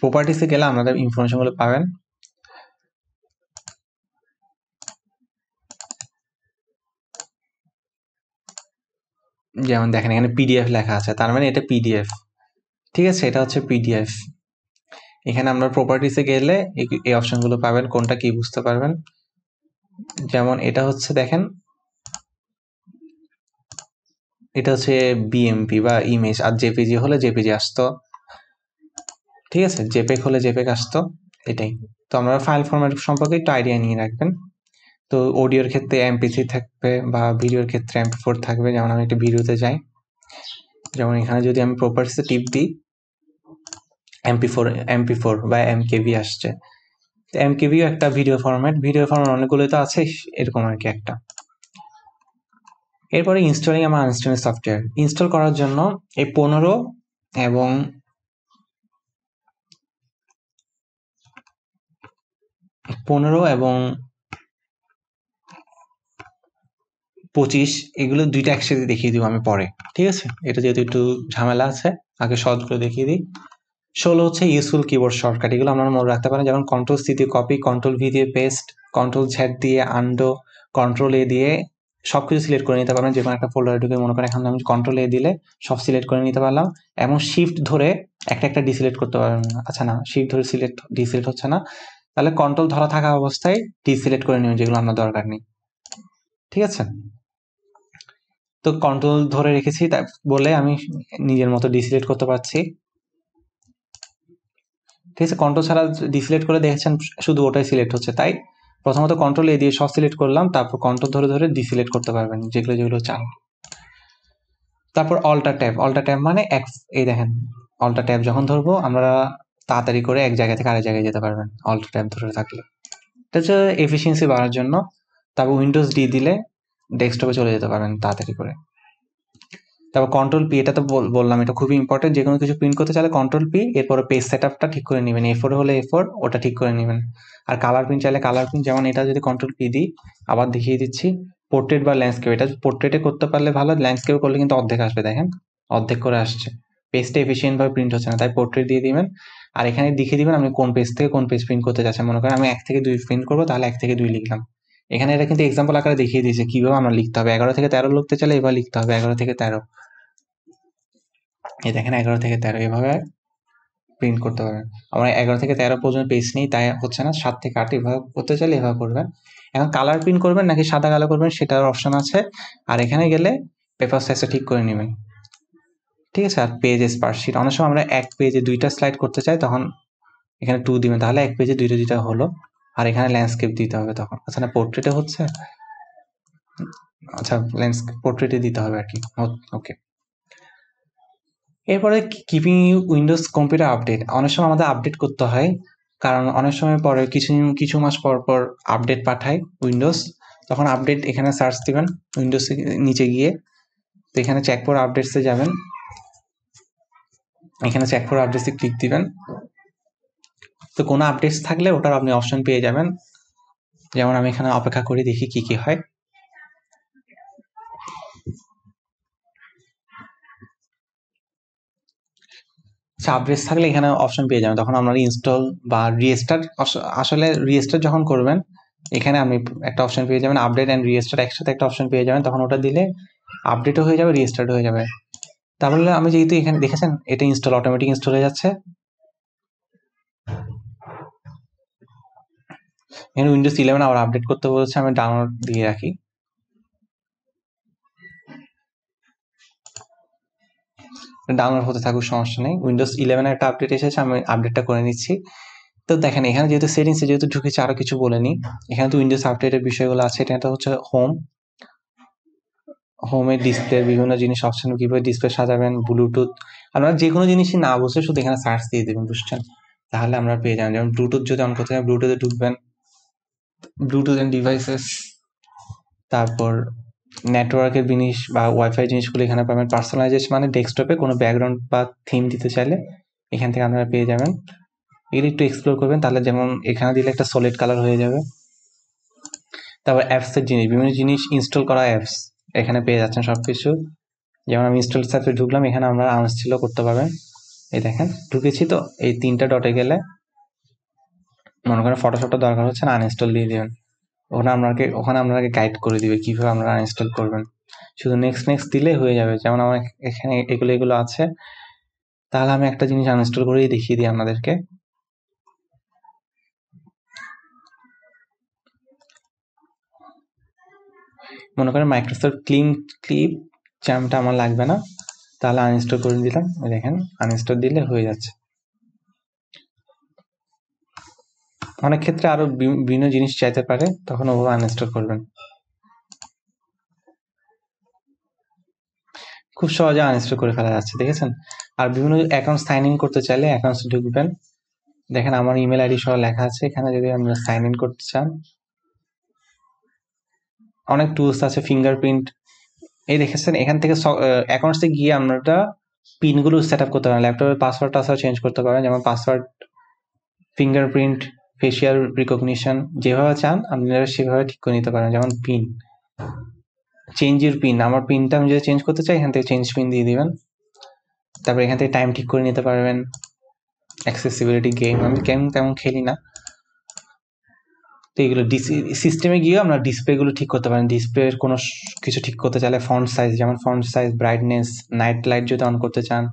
প্রপার্টিসে গেলে আপনাদের ইনফরমেশন গুলো পাবেন। যেমন দেখেন এখানে পিডিএফ লেখা আছে, তার মানে এটা পিডিএফ, ঠিক আছে? এটা হচ্ছে পিডিএফ। এখানে আমরা প্রপার্টিসে গেলে এই অপশনগুলো পাবেন, কোনটা কি বুঝতে পারবেন। যেমন এটা হচ্ছে দেখেন, এটা হচ্ছে বিএমপি বা ইমেজ, আর জেপিজি হলে জেপিজি আসতো, ঠিক আছে? জেপেগ হলে জেপেগ আসতো, এটাই। তো আমরা ফাইল ফরম্যাট সম্পর্কে একটু আইডিয়া নিয়ে রাখবেন। তো অডিওর ক্ষেত্রে এমপি3 থাকবে বা ভিডিওর ক্ষেত্রে এমপি4 থাকবে। যেমন আমি একটা ভিডিওতে যাই, যেমন এখানে যদি আমি প্রপার্টিসে টিপ দিই এমপি4 বা এমকেবি আসছে। এমকেবিও একটা ভিডিও ফরম্যাট অনেকগুলো তো আছে, এরকম আর কি একটা। এরপরে ইনস্টলিং আমার আনইনস্টলিং সফটওয়্যার ইনস্টল করার জন্য এই 15 এবং 25 এগুলো দুইটা একসাথে দেখিয়ে দিব আমি পরে, ঠিক আছে? এটা যেহেতু একটু ঝামেলা আছে, আগে সহজগুলো দেখিয়ে দিই। 16 হচ্ছে ইউজফুল কিবোর্ড শর্টকাট, এগুলো আপনারা মনে রাখতে পারেন। যেমন কন্ট্রোল-C দিয়ে কপি, কন্ট্রোল-V দিয়ে পেস্ট, কন্ট্রোল-Z দিয়ে আনডো, কন্ট্রোল-A দিয়ে সবকিছু সিলেক্ট করে নিতে পারবেন। যে কোনো একটা ফোল্ডারে ঢুকে মনে করেন এখন আমি কন্ট্রোল-A দিলে সব সিলেক্ট করে নিতে পারলাম, এবং শিফট ধরে একটা একটা ডিসিলেক্ট করতে পারবেন না। আচ্ছা না, শিফট ধরে ডিসিলেক্ট হচ্ছে না, তাহলে কন্ট্রোল ধরা থাকা অবস্থায় ডিসিলেক্ট করে নেবেন যেগুলো আপনার দরকার নেই, ঠিক আছে? তো কন্ট্রোল ধরে রেখেছি তাই বলে আমি নিজের মতো ডিসিলেক্ট করতে পারছি, ঠিক আছে? কন্ট্রোল ছাড়া ডিসিলেক্ট করে দেখেছেন শুধু ওটাই সিলেক্ট হচ্ছে। তাই প্রথমত কন্ট্রোল-A দিয়ে সব সিলেক্ট করলাম, তারপর কন্ট্রোল ধরে ধরে ডিসিলেক্ট করতে পারবেন যেগুলো যেগুলো চান। তারপর অল্টা ট্যাব মানে এই দেখেন অল্টা ট্যাব যখন ধরবো আমরা তাড়াতাড়ি করে এক জায়গা থেকে আরেক জায়গায় যেতে পারবেন অল্টা ট্যাব ধরে থাকলে। এটা হচ্ছে এফিসিয়েন্সি বাড়ার জন্য। তারপর উইন্ডোজ-D দিলে ডেস্কটপে চলে যেতে পারবেন তাড়াতাড়ি করে। তারপর কন্ট্রোল-P, এটা তো বললাম এটা খুবই ইম্পর্টেন্ট। যে কোনো কিছু প্রিন্ট করতে চাইলে কন্ট্রোল-P, এরপরে পেজ সেটআপটা ঠিক করে নেবেন। A4 হলে A4 ওটা ঠিক করে নেবেন। আর কালার প্রিন্ট চাইলে কালার প্রিন্ট, যেমন এটা যদি কন্ট্রোল পি দিই, আবার দেখিয়ে দিচ্ছি, পোর্ট্রেট বা ল্যান্ডস্কেপ। এটা পোর্ট্রেটে করতে পারলে ভালো, ল্যান্ডস্কেপ করলে কিন্তু অর্ধেক আসবে, দেখেন অর্ধেক করে আসছে, পেজটা এফিসিয়েন্ট ভাবে প্রিন্ট হচ্ছে না, তাই পোর্ট্রেট দিয়ে দিবেন। আর এখানে দেখিয়ে দিবেন আপনি কোন পেজ থেকে কোন পেজ প্রিন্ট করতে চাচ্ছেন। মনে করেন আমি 1 থেকে 2 প্রিন্ট করবো, তাহলে 1 থেকে 2 লিখলাম। এখানে এটা কিন্তু এক্সাম্পল আকারে দেখিয়ে দিয়েছে কিভাবে আমরা লিখতে হবে। 11 থেকে 13 লিখতে চাইলে এবার লিখতে হবে 11 থেকে 13। এই দেখেন 11 থেকে 13 এভাবে প্রিন্ট করতে পারবেন। আমরা 11 থেকে 13 পর্যন্ত পেজ নেই, তাই হচ্ছে না। 7 থেকে 8 এভাবে করতে চাইলে এভাবে করবেন। এখন কালার প্রিন্ট করবেন নাকি সাদা কালো করবেন সেটার অপশন আছে। আর এখানে গেলে পেপার সাইজটা ঠিক করে নেবেন, ঠিক আছে। আর পেজ স্পার্টশিট, অনেক সময় আমরা এক পেজে 2টা স্লাইড করতে চাই, তখন এখানে 2 দিবেন, তাহলে এক পেজে 2টা হলো। আর এখানে ল্যান্ডস্কেপ দিতে হবে তখন। আচ্ছা না, পোর্ট্রেটে হচ্ছে, আচ্ছা ল্যান্ডস্কেপ পোর্ট্রেটে দিতে হবে আর কি। ওকে। এরপরে কিপিং উইন্ডোজ কম্পিউটার আপডেট, অনেক সময় আমাদের আপডেট করতে হয়, কারণ অনেক সময় পরে কিছু মাস পর পর আপডেট পাঠায় উইন্ডোজ, তখন আপডেট এখানে সার্চ দিবেন উইন্ডোজ নিচে গিয়ে, তো এখানে চেক ফর আপডেটসে যাবেন, এখানে চেক ফর আপডেটসে ক্লিক দিবেন। তো কোনো আপডেটস থাকলে ওটার আপনি অপশন পেয়ে যাবেন। যেমন আমি এখানে অপেক্ষা করে দেখি কি কি হয়। আপডেটস থাকলে এখানে অপশন পেয়ে যাবেন, তখন আপনার ইনস্টল বা রিস্টার্ট, আসলে রিস্টার্ট যখন করবেন এখানে আপনি একটা অপশন পেয়ে যাবেন, আপডেট অ্যান্ড রিস্টার্ট একসাথে একটা অপশন পেয়ে যাবেন, তখন ওটা দিলে আপডেটও হয়ে যাবে, রিস্টার্ট হয়ে যাবে। তাহলে আমি যেহেতু এখানে দেখেছেন এটা ইনস্টল, অটোমেটিক ইনস্টল হয়ে যাচ্ছে। এখানে উইন্ডোজ 11 আবার আপডেট করতে বলেছে, আমি ডাউনলোড দিয়ে রাখি। ডাউনলোড হতে থাকুক, সমস্যা নেই। উইন্ডোজ 11 একটা আপডেট এসেছে, আমি আপডেটটা করে নিচ্ছি। তো দেখেন এখানে যেহেতু সেটিংসে যেহেতু ঢুকেছে, আরো কিছু বলে নিই। এখানে তো উইন্ডোজ আপডেটের বিষয়গুলো আছে, এটা হচ্ছে হোমের ডিসপ্লে, বিভিন্ন জিনিস অপশন, কিভাবে ডিসপ্লে সাজাবেন, ব্লুটুথ। আপনারা যে কোনো জিনিসই না বুঝে শুধু এখানে সার্চ দিয়ে দেবেন, বুঝছেন, তাহলে আমরা পেয়ে যাবেন। যেমন ব্লুটুথ যদি অন করতে চান, ব্লুটুথে ঢুকবেন, ব্লুটুথ এন্ড ডিভাইসেস, তারপর নেটওয়ার্কের জিনিস বা ওয়াইফাই জিনিসগুলো এখানে পাবেন। পার্সোনালাইজেশন মানে ডেস্কটপে কোনো ব্যাকগ্রাউন্ড বা থিম দিতে চাইলে এখান থেকে আপনারা পেয়ে যাবেন। এগুলো একটু এক্সপ্লোর করবেন, তাহলে যেমন এখানে দিলে একটা সলিড কালার হয়ে যাবে। তারপর অ্যাপসের জিনিস, বিভিন্ন জিনিস ইনস্টল করা অ্যাপস এখানে পেয়ে যাচ্ছেন সবকিছু। যেমন আমি ইনস্টল অ্যাপে ঢুকলাম, এখানে আমরা আনইনস্টলও করতে পারবেন। এই দেখেন ঢুকেছি, তো এই 3টা ডটে গেলে মনে করেন ফটোশপটা দরকার হচ্ছে না, আনইনস্টল দিয়ে দিবেন। ওখানে আপনাকে গাইড করে দিবে কিভাবে আপনারা আনইনস্টল করবেন। শুধু নেক্সট নেক্সট দিলে হয়ে যাবে। যেমন আমার এখানে এগুলো আছে, তাহলে আমি একটা জিনিস আনইনস্টল করেই দেখিয়ে দিই আপনাদেরকে। মনে করেন মাইক্রোসফট ক্লিপ জ্যামটা আমার লাগবে না, তাহলে আনইনস্টল করে দিলাম। দেখেন আনইনস্টল দিলে হয়ে যাচ্ছে। অনেক ক্ষেত্রে আরো বিভিন্ন জিনিস চাইতে পারে, তখন ওভাবে আনইনস্টল করবেন। খুব সহজে আনইনস্টল করে ফেলা যাচ্ছে, দেখেছেন। আর বিভিন্ন অ্যাকাউন্ট সাইন ইন করতে চাইলে অ্যাকাউন্টস ঢুকবেন, দেখেন আমার ইমেল আইডি সহ লেখা আছে এখানে। যদি আমরা সাইন ইন করতে চান, অনেক টুলস আছে, ফিঙ্গারপ্রিন্ট, এই দেখেছেন। এখান থেকে অ্যাকাউন্টসে গিয়ে আমরা পিনগুলো সেট আপ করতে পারেন, ল্যাপটপের পাসওয়ার্ড টাসওয়ার্ড চেঞ্জ করতে পারেন, যেমন পাসওয়ার্ড, ফিঙ্গারপ্রিন্ট, ফেসিয়াল রিকগনিশন, যেভাবে চান আপনারা সেভাবে ঠিক করে নিতে পারেন। যেমন পিন, চেঞ্জের পিন, আমার পিনটা আমি যদি চেঞ্জ করতে চাই এখান থেকে চেঞ্জ পিন দিয়ে দিবেন। তারপর এখান থেকে টাইম ঠিক করে নিতে পারবেন। অ্যাক্সেসিবিলিটি, গেম, আমি গেম তেমন খেলি না, তো এগুলো সিস্টেমে গিয়ে আমরা ডিসপ্লেগুলো ঠিক করতে পারেন। ডিসপ্লের কোনো কিছু ঠিক করতে চাইলে ফন্ট সাইজ, যেমন font size, brightness, night light যদি অন করতে চান,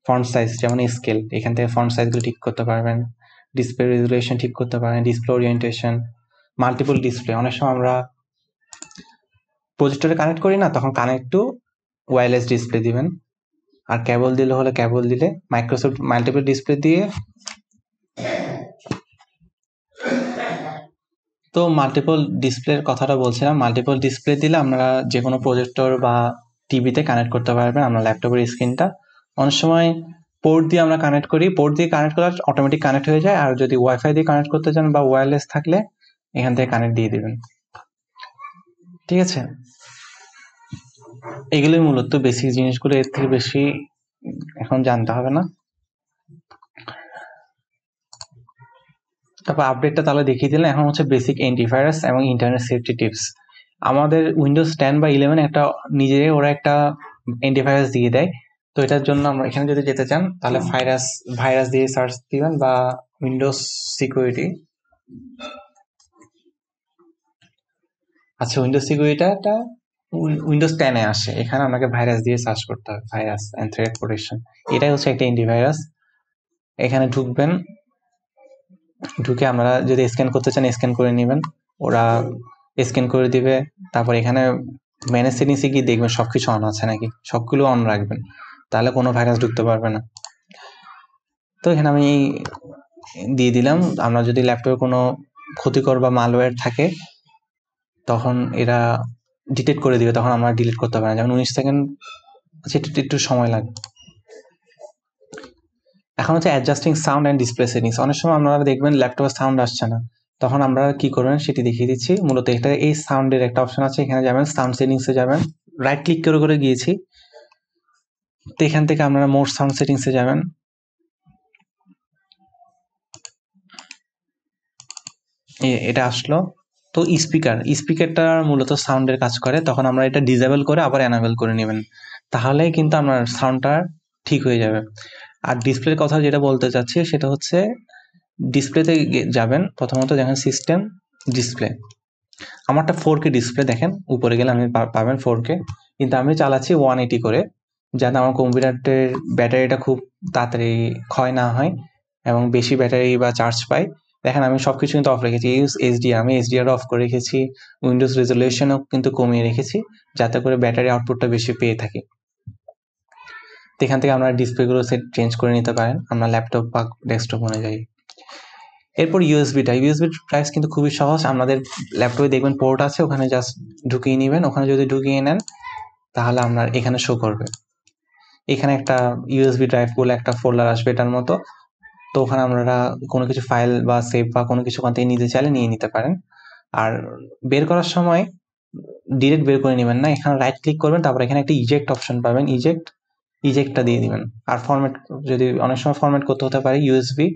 ফন্ট সাইজ যেমন স্কেল, এখান থেকে ফন্ট সাইজগুলো ঠিক করতে পারবেন। ডিসপ্লে রেজুলেশন ঠিক করতে পারেন, ডিসপ্লে ওরিয়েন্টেশন, মাল্টিপল ডিসপ্লে। অনেক সময় আমরা প্রজেক্টরে কানেক্ট করি না, তখন কানেক্ট টু ওয়্যারলেস ডিসপ্লে দিবেন। আর কেবল দিলে হলে কেবল দিলে, মাইক্রোসফট মাল্টিপল ডিসপ্লে দিয়ে, তো মাল্টিপল ডিসপ্লের কথাটা বলছিলাম। মাল্টিপল ডিসপ্লে দিলে আমরা যে কোনো প্রজেক্টর বা টিভিতে কানেক্ট করতে পারবেন আমরা ল্যাপটপের স্ক্রিনটা। অনেক সময় পোর্ট দিয়ে আমরা কানেক্ট করি, পোর্ট দিয়ে কানেক্ট করলে অটোমেটিক কানেক্ট হয়ে যায়। আর যদি ওয়াইফাই দিয়ে কানেক্ট করতে চান বা ওয়্যারলেস থাকলে এখান থেকে কানেক্ট দিয়ে দিবেন, ঠিক আছে। এগুলোই মূলত বেসিক জিনিসগুলো, এর থেকে বেশি এখন জানতে হবে না। তারপর আপডেটটা তাহলে দেখিয়ে দিলাম। এখন হচ্ছে বেসিক অ্যান্টিভাইরাস এবং ইন্টারনেট সেফটি টিপস। আমাদের উইন্ডোজ 10 বা 11 একটা নিজেরাই ওরা একটা অ্যান্টিভাইরাস দিয়ে দেয়। তো এটার জন্য আমরা এখানে যদি যেতে চান তাহলে ভাইরাস দিয়ে সার্চ দিবেন বা উইন্ডোজ সিকিউরিটি। আচ্ছা, উইন্ডোজ সিকিউরিটিটা উইন্ডোজ 10 এ আসে। এখানে আপনাকে ভাইরাস দিয়ে সার্চ করতে হবে, ভাইরাস এন্ড থ্রেট প্রোটেকশন। এটাই হচ্ছে একটা অ্যান্টিভাইরাস। এখানে ঢুকবেন, ঢুকে আপনারা যদি স্ক্যান করতে চান স্ক্যান করে নেবেন, ওরা স্ক্যান করে দিবে। তারপর এখানে ম্যানেজ সেটিংসে গিয়ে দেখবেন সবকিছু অন আছে নাকি, সবগুলো অন রাখবেন, তাহলে কোনো ভাইরাস ঢুকতে পারবে না। তো এখানে আমি দিয়ে দিলাম। আমরা যদি ল্যাপটপে কোনো ক্ষতিকর বা মালওয়্যার থাকে তখন এরা ডিটেক্ট করে দিবে, তখন আমরা ডিলিট করতে পারি না। যেমন 19 সেকেন্ড, সেটা একটু সময় লাগে। এখন হচ্ছে adjusting sound and display settings. অনেক সময় আপনারা দেখবেন ল্যাপটপে সাউন্ড আসছে না, তখন আমরা কি করবেন সেটি দেখিয়ে দিচ্ছি। মূলত এটা এই সাউন্ডের একটা অপশন আছে, এখানে যাবেন সাউন্ড সেটিংসে যাবেন, রাইট ক্লিক করে করে গিয়েছি। তো এখান থেকে আপনারা মোর সাউন্ড সেটিংসে যাবেন। এটা আসলো। তো স্পিকারটা মূলত সাউন্ডের কাজ করে, তখন আমরা এটা ডিসেবল করে আবার এনাবেল করে নেবেন, তাহলেই কিন্তু আপনার সাউন্ডটা ঠিক হয়ে যাবে। আর ডিসপ্লের কথা যেটা বলতে চাচ্ছি সেটা হচ্ছে ডিসপ্লেতে যাবেন। প্রথমত দেখেন সিস্টেম ডিসপ্লে, আমারটা 4K ডিসপ্লে। দেখেন উপরে গেলে আপনি পাবেন 4K, কিন্তু আমি চালাচ্ছি 180 করে, যাতে আমার কম্পিউটারের ব্যাটারিটা খুব তাড়াতাড়ি ক্ষয় না হয় এবং বেশি ব্যাটারি বা চার্জ পাই। দেখেন আমি সবকিছু কিন্তু অফ রেখেছি। আমি এইচডিআর অফ করে রেখেছি, উইন্ডোজ রেজলিউশনও কিন্তু কমিয়ে রেখেছি, যাতে করে ব্যাটারি আউটপুটটা বেশি পেয়ে থাকি। তো এখান থেকে আপনারা ডিসপ্লেগুলো চেঞ্জ করে নিতে পারেন আপনার ল্যাপটপ বা ডেস্কটপ অনুযায়ী। এরপর ইউএসবি ড্রাইভ কিন্তু খুবই সহজ। আমাদের ল্যাপটপে দেখবেন পোর্ট আছে, ওখানে জাস্ট ঢুকিয়ে নেবেন। ওখানে যদি ঢুকিয়ে নেন তাহলে আপনার এখানে শো করবে। এখানে একটা ইউএসবি ড্রাইভ বলে একটা ফোল্ডার আসবে এটার মতো। তো ওখানে আপনারা কোনো কিছু ফাইল বা সেভ বা কোনো কিছু ওখান থেকে নিতে চাইলে নিয়ে নিতে পারেন। আর বের করার সময় ডিরেক্ট বের করে নেবেন না, এখানে রাইট ক্লিক করবেন, তারপর এখানে একটা ইজেক্ট অপশন পাবেন, ইজেক্টটা দিয়ে দিবেন। আর ফরম্যাট, যদি অনেক সময় ফরম্যাট করতে হতে পারে ইউএসবি,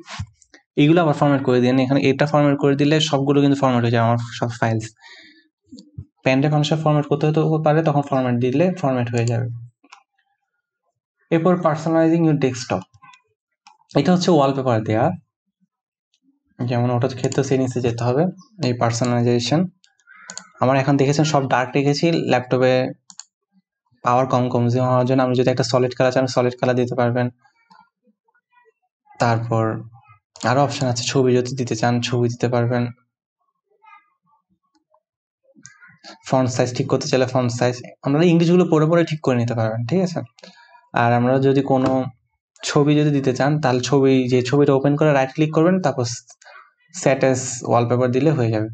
এইগুলো আবার ফরম্যাট করে দিন। এখানে এটা ফরম্যাট করে দিলে সবগুলো কিন্তু ফরম্যাট হয়ে যায়, আমার সব ফাইলস। পেনড্রাইভ মানুষের ফরম্যাট করতে হতে পারে, তখন ফরম্যাট দিলে ফরম্যাট হয়ে যাবে। এরপর পার্সোনালাইজিং ইউর ডেস্কটপ, এটা হচ্ছে ওয়ালপেপার দেওয়া। যেমন ওটা ক্ষেত্রে সেটিংসে যেতে হবে, এই পার্সোনালাইজেশন। আমার এখন দেখেছেন সব ডার্ক রেখেছি ল্যাপটপে, পাওয়ার কম কনজিউম হওয়ার জন্য। আপনি যদি একটা সলিড কালার চান সলিড কালার দিতে পারবেন। তারপর আরো অপশন আছে, ছবি যদি দিতে চান ছবি দিতে পারবেন। ফন্ট সাইজ ঠিক করতে চাইলে ফন্ট সাইজ আপনারা ইংলিশগুলো পড়ে পড়ে ঠিক করে নিতে পারবেন, ঠিক আছে। আর আমরা যদি কোনো ছবি যদি দিতে চান তাহলে যে ছবিটা ওপেন করে রাইট ক্লিক করবেন, তারপর সেট অ্যাজ ওয়ালপেপার দিলে হয়ে যাবে।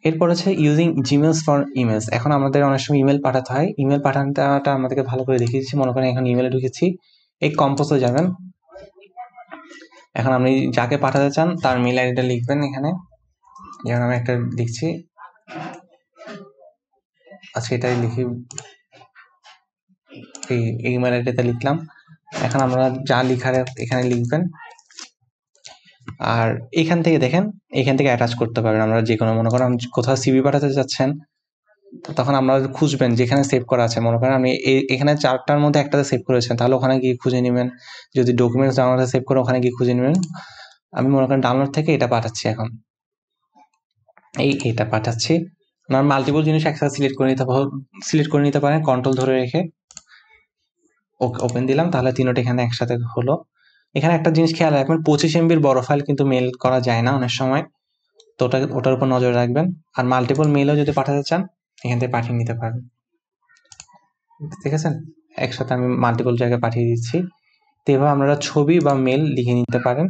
এরপর হচ্ছে ইউজিং জিমেলস ফর ইমেলস। এখন আমাদের অনেক সময় ইমেল পাঠাতে হয়, ইমেল পাঠানোটা আমাদেরকে ভালো করে দেখিয়ে দিচ্ছি। মনে করেন এখন ইমেলে ঢুকেছি, এই কম্পোজে যাবেন। এখন আপনি যাকে পাঠাতে চান তার মেল আইডিটা লিখবেন এখানে। যেমন আমি একটা লিখছি, আচ্ছা এটাই লিখি, এই ইমেল আইডিটা লিখলাম। এখন আমরা যা লিখার এখানে লিখবেন। আর এখান থেকে দেখেন, এখান থেকে অ্যাটাচ করতে পারবেন। আমরা যে কোনো, মনে করেন কোথাও সিভি পাঠাতে যাচ্ছেন, তখন আমরা খুঁজবেন যেখানে সেভ করা আছে। মনে করেন আপনি এখানে 4টার মধ্যে একটাতে সেভ করেছেন, তাহলে ওখানে গিয়ে খুঁজে নেবেন। যদি ডকুমেন্টস ডাউনলোডে সেভ করে ওখানে গিয়ে খুঁজে নেবেন। আমি মনে করেন ডাউনলোড থেকে এটা পাঠাচ্ছি, এখন এটা পাঠাচ্ছি। আপনার মাল্টিপল জিনিস একসাথে সিলেক্ট করে নিতে পারেন কন্ট্রোল ধরে রেখে। ওপেন দিলাম, তাহলে তিনটা এখানে একসাথে হলো। এখানে একটা জিনিস খেয়াল রাখবেন, 25 MB বড় ফাইল কিন্তু মেল করা যায় না অনেক সময়, তো ওটার উপর নজর রাখবেন। আর মাল্টিপল মেলও যদি পাঠাতে চান এখান থেকে পাঠিয়ে নিতে পারেন, ঠিক আছে। একসাথে আমি মাল্টিপল জায়গায় পাঠিয়ে দিচ্ছি। তো এভাবে আপনারা ছবি বা মেল লিখে নিতে পারেন।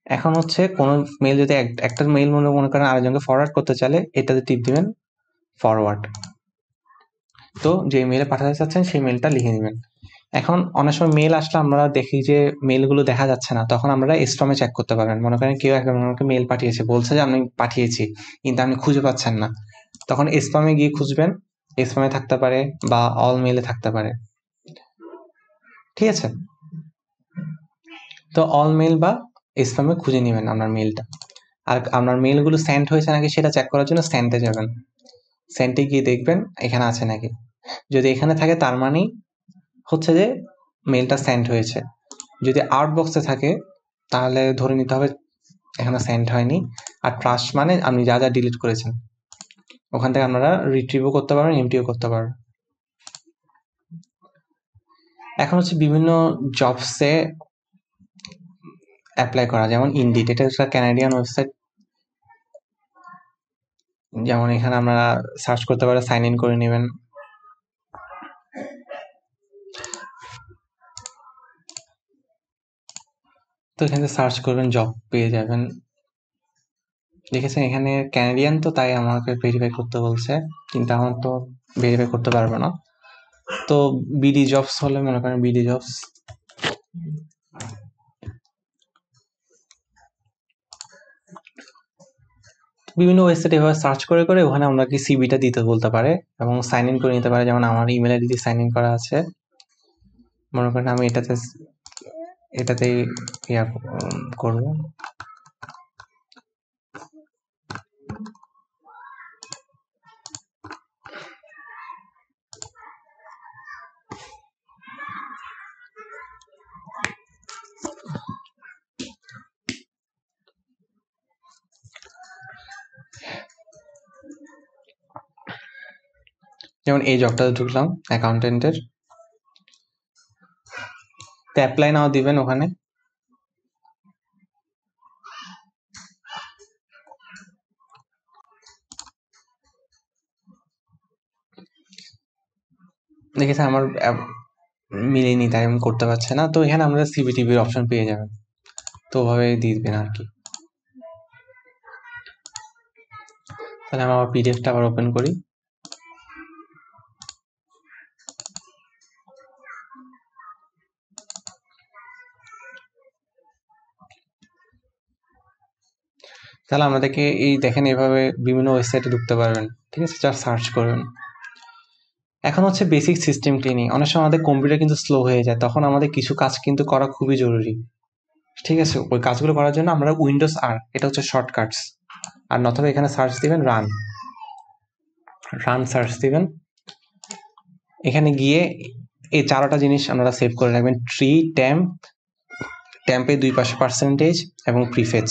এখন হচ্ছে কোনো মেল যদি একটা মেল মনে করেন আরেকজনকে ফরওয়ার্ড করতে চাইলে এটাতে টিপ দিবেন ফরওয়ার্ড। তো যে মেলে পাঠাতে চাচ্ছেন সেই মেলটা লিখে নেবেন। এখন অনেক সময় মেল আসলে আমরা দেখি যে মেলগুলো দেখা যাচ্ছে না, তখন আমরা স্প্যামে চেক করতে পারবেন। মনে করেন কেউ একজনকে মেল পাঠিয়েছে, বলছে যে আমি পাঠিয়েছি, কিন্তু আপনি খুঁজে পাচ্ছেন না, তখন স্প্যামে গিয়ে খুঁজবেন। স্প্যামে থাকতে পারে বা অল মেলে থাকতে পারে, ঠিক আছে। তো অল মেল বা স্প্যামে খুঁজে নেবেন আপনার মেলটা। আর আপনার মেলগুলো সেন্ড হয়েছে নাকি সেটা চেক করার জন্য সেন্টে যাবেন। সেন্টে গিয়ে দেখবেন এখানে আছে নাকি। যদি এখানে থাকে তার মানেই হচ্ছে যে মেলটা সেন্ড হয়েছে। যদি আউট বক্সে থাকে তাহলে ধরে নিতে হবে এখানে সেন্ড হয়নি। আর ট্রাশ মানে আপনি যা যা ডিলিট করেছেন ওখান থেকে আপনারা রিট্রিভও করতে পারবেন, এমটিও করতে পারবেন। এখন হচ্ছে বিভিন্ন জবসে অ্যাপ্লাই করা, যেমন ইনডিড, এটা একটা ক্যানাডিয়ান ওয়েবসাইট। যেমন এখানে আপনারা সার্চ করতে পারেন, সাইন ইন করে নেবেন। তো এখানে সার্চ করবেন, জব পেয়ে যাবেন। দেখেছেন এখানে ক্যানাডিয়ান, তো তাই আমাকে ভেরিফাই করতে বলছে, কিন্তু আমার তো ভেরিফাই করতে পারবো না। তো বিডি জবস হলে মনে করেন বিডি জবস, বিভিন্ন ওয়েবসাইটে এভাবে সার্চ করে করে ওখানে আমরা কি সিভিটা দিতে বলতে পারে এবং সাইন ইন করে নিতে পারে। যেমন আমার ইমেল আইডি দিয়ে সাইন ইন করা আছে, মনে করেন আমি এটাতেই ইয়া করবো। যেমন এই জবটাতে ঢুকলাম অ্যাকাউন্টেন্টের, তো অ্যাপ্লাই নাও দিবেন ওখানে। দেখেছে আমার মিলেনি, তাই আমি করতে পারছি না। তো এখানে আমরা সিবিটিভির অপশন পেয়ে যাবেন, তো ওভাবে দিয়ে দিবেন আর কি। তাহলে আমি আমার পিডিএফটা আবার ওপেন করি। তাহলে আমাদেরকে এই দেখেন এভাবে বিভিন্ন ওয়েবসাইটে ঢুকতে পারবেন, ঠিক আছে, যা সার্চ করবেন। এখন হচ্ছে বেসিক সিস্টেম ক্লিনিং। অনেক সময় আমাদের কম্পিউটার কিন্তু স্লো হয়ে যায়, তখন আমাদের কিছু কাজ কিন্তু করা খুবই জরুরি, ঠিক আছে। ওই কাজগুলো করার জন্য আমরা উইন্ডোজ আর, এটা হচ্ছে শর্টকাটস। আর নতুবা এখানে সার্চ দিবেন রান, সার্চ দিবেন। এখানে গিয়ে এই 4টা জিনিস আপনারা সেভ করে রাখবেন: ট্রি, ট্যাম্পে 2 পাশে পার্সেন্টেজ এবং প্রিফেচ।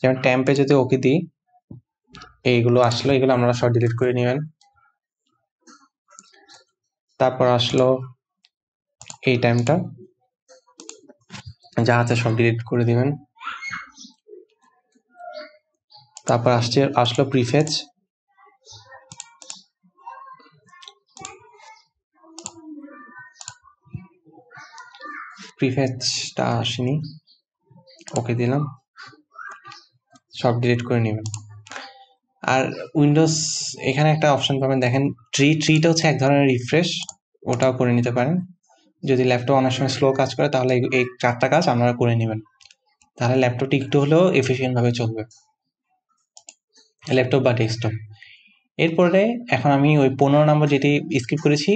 যেমন ট্যাম্পে যদি ওকে দিই, এইগুলো আসলো, এগুলো আপনারা সব ডিলিট করে নেবেন। তারপর আসলো এই টাইমটা, যা আছে সব ডিলিট করে দিবেন। তারপর আসলো প্রিফেচ, প্রিফেচটা আসেনি, ওকে দিলাম, সব ডিলিট করে নেবেন। আর উইন্ডোজ এখানে একটা অপশন পাবেন, দেখেন ট্রিটা হচ্ছে এক ধরনের রিফ্রেশ, ওটাও করে নিতে পারেন। যদি ল্যাপটপ অনেক সময় স্লো কাজ করে তাহলে এই 4টা কাজ আপনারা করে নেবেন, তাহলে ল্যাপটপটি একটু হলেও এফিসিয়েন্ট ভাবে চলবে, ল্যাপটপ বা ডেস্কটপ। এরপরে এখন আমি ওই 15 নম্বর যেটি স্কিপ করেছি,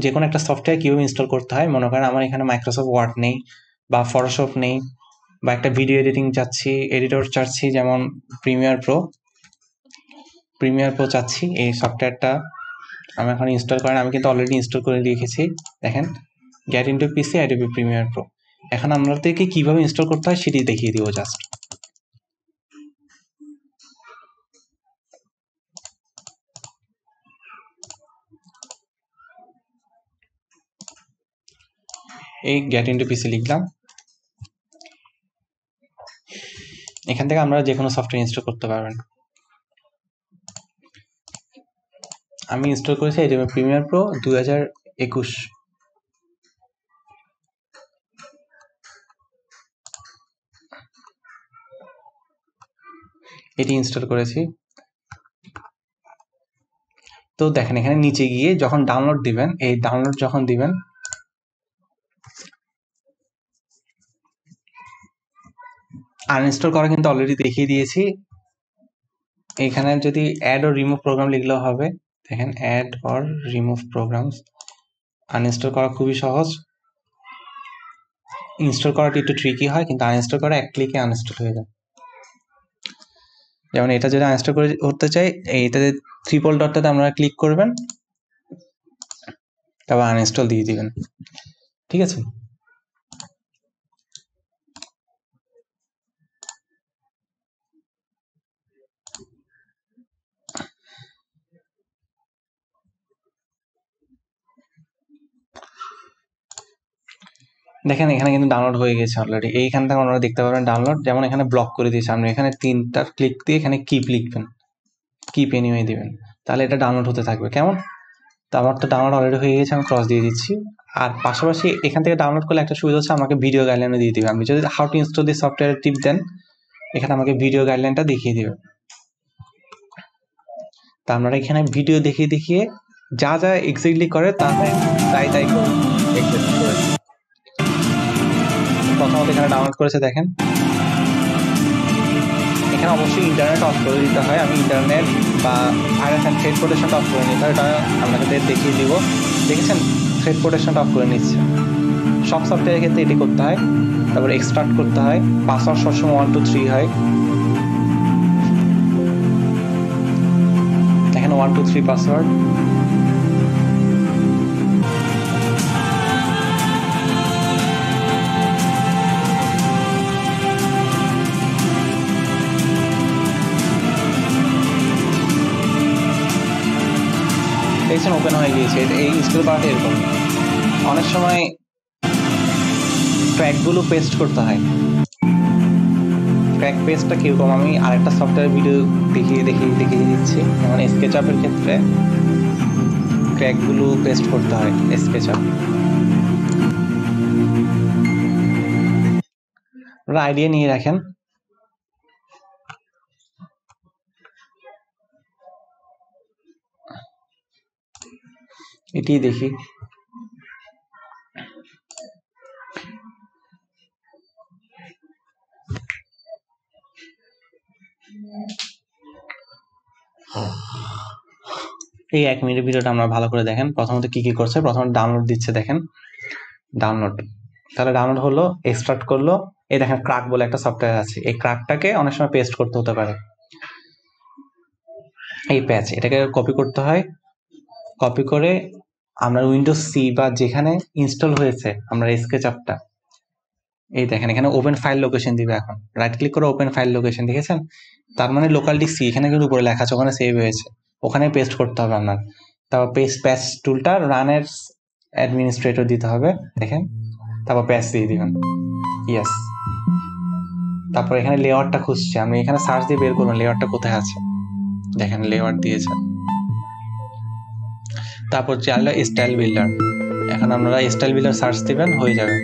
যে কোনো একটা সফটওয়্যার কীভাবে ইনস্টল করতে হয়। মনে করেন আমার এখানে মাইক্রোসফট ওয়ার্ড নেই বা ফটোশপ নেই, বা একটা ভিডিও এডিটিং চাচ্ছি, এডিটর চাচ্ছি, যেমন প্রিমিয়ার প্রো চাচ্ছি। এই সফটওয়্যারটা আমি এখন ইনস্টল করেন, আমি কিন্তু অলরেডি ইনস্টল করে রেখেছি। দেখেন গেট ইনটু পিসি অ্যাডোবি প্রিমিয়ার প্রো। এখন আপনাদেরকে কিভাবে ইনস্টল করতে হয় সেটি দেখিয়ে দিব জাস্ট। এই গেট ইনটু পিসি লিখলাম, এখান থেকে আমরা যে কোনো সফটওয়্যার ইনস্টল করতে পারবেন। আমি ইনস্টল করেছি অ্যাডোবি প্রিমিয়ার প্রো 2021, এটি ইনস্টল করেছি। তো দেখেন এখানে নিচে গিয়ে যখন ডাউনলোড দিবেন, এই ডাউনলোড যখন দিবেন, আনইনস্টল করা কিন্তু অলরেডি দেখিয়ে দিয়েছি। এখানে যদি অ্যাড অর রিমুভ প্রোগ্রাম লিখলেও হবে। দেখেন add or remove programs, uninstall করা খুবই সহজ। ইনস্টল করাটা একটু ট্রিকি হয়, কিন্তু আনইনস্টল করা এক ক্লিকে আনইনস্টল হয়ে যায়। যেমন এটা যদি আনইনস্টল করতে চাই, এইটাতে ট্রিপল ডটটাতে আপনারা ক্লিক করবেন, তারপর আনইনস্টল দিয়ে দিবেন। ঠিক আছে, দেখেন এখানে কিন্তু ডাউনলোড হয়ে গেছে অলরেডি। এইখান থেকে আপনারা দেখতে পারবেন ডাউনলোড, যেমন এখানে ব্লক করে দিয়েছে। আপনি এখানে 3টা ক্লিক দিয়ে এখানে কিপ লিখবেন, কিপ এনিওয়ে দিবেন, তাহলে এটা ডাউনলোড হতে থাকবে। কেমন? তো আমার তো ডাউনলোড অলরেডি হয়ে গেছে, আমি ক্রস দিয়ে দিচ্ছি। আর পাশাপাশি এখান থেকে ডাউনলোড করলে একটা সুবিধা হচ্ছে, আমাকে ভিডিও গাইডলাইনও দিয়ে দিবে। আপনি যদি how to install this software tip দেন, এখানে আমাকে ভিডিও গাইডলাইনটা দেখিয়ে দিবে। তা আপনারা এখানে ভিডিও দেখিয়ে দেখিয়ে যা যা এক্স্যাক্টলি করে তাই তাই করুন। প্রথমত এখানে ডাউনলোড করেছে দেখেন, এখানে অবশ্যই ইন্টারনেট অফ করে দিতে হয়। আমি ইন্টারনেট বা ভাইরাস অ্যান্ড থ্রেড প্রোটেকশনটা অফ করে নিতে হয়, এটা আপনাদের দেখিয়ে দিব। দেখেছেন, থ্রেড প্রোটেকশনটা অফ করে নিচ্ছে। সব সফটওয়্যারের ক্ষেত্রে এটি করতে হয়। তারপর এক্সট্রাক্ট করতে হয়, পাসওয়ার্ড সবসময় 1 2 3 হয়। দেখেন 1 2 3 পাসওয়ার্ড। দেখছেন ওপেন হয়ে গিয়েছে। এই ইনস্টল করাটা এরকম। অনেক সময় ট্র্যাকগুলো পেস্ট করতে হয়। ট্র্যাক পেস্টটা কীরকম আমি আরেকটা সফটওয়্যার ভিডিও দেখিয়ে দিচ্ছি। যেমন স্কেচআপের ক্ষেত্রে ট্র্যাকগুলো পেস্ট করতে হয়। স্কেচআপ আপনারা আইডিয়া নিয়ে রাখেন। এটি দেখি, এই 1 মিনিটের ভিডিওটা আমরা ভালো করে দেখেন। প্রথমত কি কি করছে, প্রথমে ডাউনলোড দিচ্ছে। দেখেন ডাউনলোড, তাহলে ডাউনলোড হলো, এক্সট্রাক্ট করলো। এই দেখেন ক্রাক বলে একটা সফটওয়্যার আছে, এই ক্রাকটাকে অনেক সময় পেস্ট করতে হতে পারে। এই প্যাচ, এটাকে কপি করতে হয়। কপি করে আমরা উইন্ডোজ সি বা যেখানে ইনস্টল হয়েছে আমরা স্কেচআপটা, এই দেখেন এখানে ওপেন ফাইল লোকেশন দিবে। এখন রাইট ক্লিক করে ওপেন ফাইল লোকেশন, দেখেছেন? তার মানে লোকালটি সি, এখানে কিন্তু উপরে লেখা আছে, ওখানে সেভ হয়েছে, ওখানে পেস্ট করতে হবে আপনার। তারপর প্যাচ টুলটা রানের অ্যাডমিনিস্ট্রেটর দিতে হবে, দেখেন। তারপর প্যাচ দিয়ে দিবেন, ইয়েস। তারপর এখানে লেয়ারটা খুঁজছে, আমি এখানে সার্চ দিয়ে বের করবেন লেয়ারটা কোথায় আছে। দেখেন লেয়ার দিয়েছে। তারপর চাইলে স্টাইল বিল্ডার, এখন আপনারা স্টাইল বিল্ডার সার্চ দিবেন, হয়ে যাবে।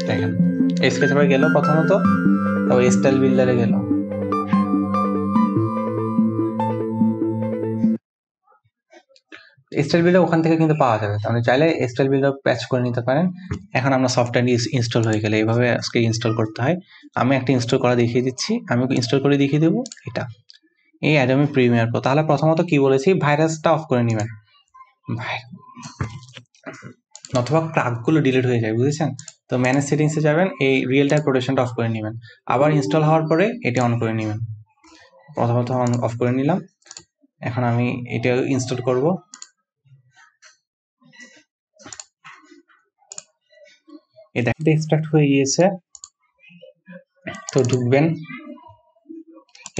দেখেন স্কেচআপে গেল প্রথমত, তারপর স্টাইল বিল্ডারে গেল। স্টাইল বিল্ডার ওখান থেকে কিন্তু পাওয়া যাবে, আপনি চাইলে স্টাইল বিল্ডার প্যাচ করে নিতে পারেন। এখন আপনার সফটওয়্যার ইনস্টল হয়ে গেলে এইভাবে আজকে ইনস্টল করতে হয়। আমি একটা ইনস্টল করা দেখিয়ে দিচ্ছি, আমি ইনস্টল করে দেখিয়ে দেবো। এটা এই অ্যাডোবি প্রিমিয়ার প্রো। তাহলে প্রথমত কি বলেছি, ভাইরাসটা অফ করে নেবেন, অথবা ক্রাকগুলো ডিলিট হয়ে যায়, বুঝেছেন? তো ম্যানেজ সেটিংসে যাবেন, এই রিয়েল টাইম প্রোটেকশনটা অফ করে নেবেন। আবার ইনস্টল হওয়ার পরে এটি অন করে নেবেন। প্রথমত অন অফ করে নিলাম। এখন আমি এটা ইনস্টল করব। এটা এক্সট্রাক্ট হয়ে গিয়েছে, তো ঢুকবেন,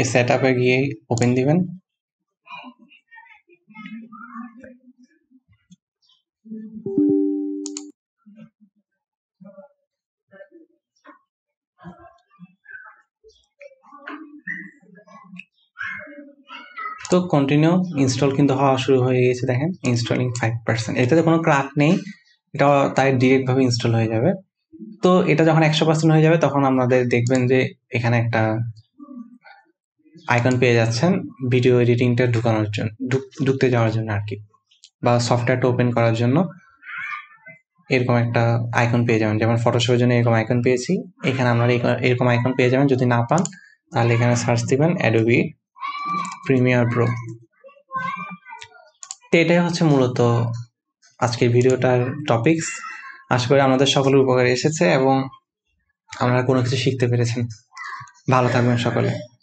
এই সেট আপে গিয়ে ওপেন দিবেন। তো কন্টিনিউ ইনস্টল কিন্তু হওয়া শুরু হয়ে গেছে। দেখেন ইনস্টলিং 5%, এটাতে কোনো ক্রাক নেই, এটা তাই ডিরেক্ট ভাবে ইনস্টল হয়ে যাবে। তো এটা যখন 100% হয়ে যাবে, তখন আপনাদের দেখবেন যে এখানে একটা আইকন পেয়ে যাচ্ছেন ভিডিও এডিটিংটা ঢুকানোর জন্য, ঢুকতে যাওয়ার জন্য আর কি, বা সফটওয়্যারটা ওপেন করার জন্য এরকম একটা আইকন পেয়ে যাবেন। যেমন ফটোশপের জন্য এরকম আইকন পেয়েছি, এখানে আপনারা এরকম আইকন পেয়ে যাবেন। যদি না পান তাহলে এখানে সার্চ দিবেন অ্যাডোবি প্রিমিয়ার প্রো। তো এটাই হচ্ছে মূলত আজকের ভিডিওটার টপিকস। আশা করি আমাদের সকলের উপকারে এসেছে এবং আমরা কোনো কিছু শিখতে পেরেছেন। ভালো থাকবেন সকলে।